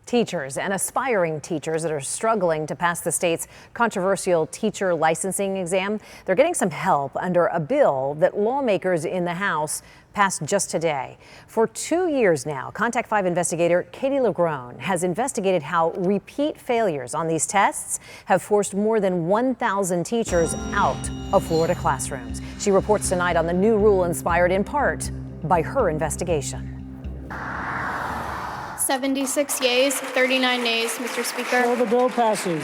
Teachers and aspiring teachers that are struggling to pass the state's controversial teacher licensing exam, they're getting some help under a bill that lawmakers in the House passed just today. For 2 years now, Contact 5 investigator Katie LaGrone has investigated how repeat failures on these tests have forced more than 1,000 teachers out of Florida classrooms. She reports tonight on the new rule inspired in part by her investigation. 76 yeas, 39 nays, Mr. Speaker. So the bill passes.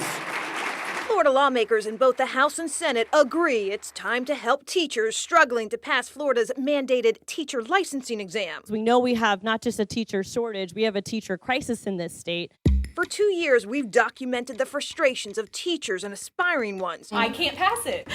Florida lawmakers in both the House and Senate agree it's time to help teachers struggling to pass Florida's mandated teacher licensing exams. We know we have not just a teacher shortage, we have a teacher crisis in this state. For 2 years, we've documented the frustrations of teachers and aspiring ones. I can't pass it.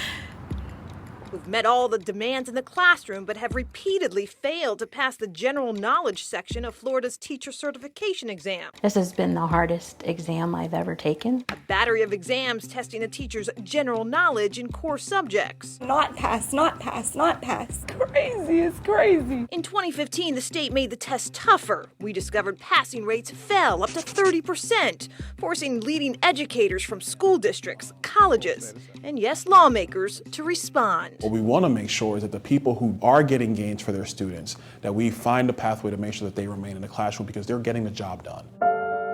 We've met all the demands in the classroom, but have repeatedly failed to pass the general knowledge section of Florida's teacher certification exam. This has been the hardest exam I've ever taken. A battery of exams testing a teacher's general knowledge in core subjects. Not pass, not pass, not pass. Crazy, it's crazy. In 2015, the state made the test tougher. We discovered passing rates fell up to 30%, forcing leading educators from school districts, colleges, and yes, lawmakers to respond. What we want to make sure is that the people who are getting gains for their students, that we find a pathway to make sure that they remain in the classroom because they're getting the job done.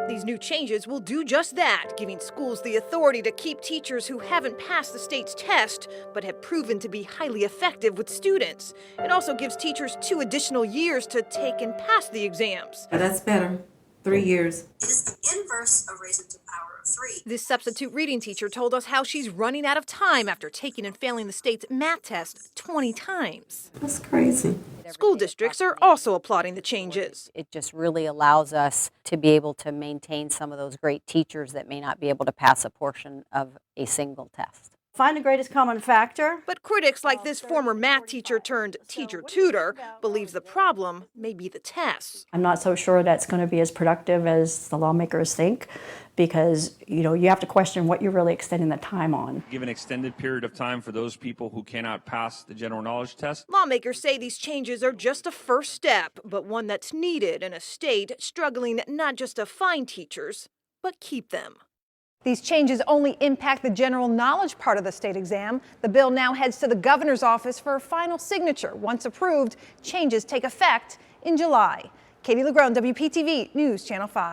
These new changes will do just that, giving schools the authority to keep teachers who haven't passed the state's test but have proven to be highly effective with students. It also gives teachers 2 additional years to take and pass the exams. That's better. 3 years. It is the inverse of raising to the power of 3. This substitute reading teacher told us how she's running out of time after taking and failing the state's math test 20 times. That's crazy. School districts are also applauding the changes. It just really allows us to be able to maintain some of those great teachers that may not be able to pass a portion of a single test. Find the greatest common factor. But critics like this former math teacher turned teacher tutor believes the problem may be the tests. I'm not so sure that's going to be as productive as the lawmakers think, because you have to question what you're really extending the time on. Give an extended period of time for those people who cannot pass the general knowledge test. Lawmakers say these changes are just a first step, but one that's needed in a state struggling not just to find teachers, but keep them. These changes only impact the general knowledge part of the state exam. The bill now heads to the governor's office for a final signature. Once approved, changes take effect in July. Katie LaGrone, WPTV News Channel 5.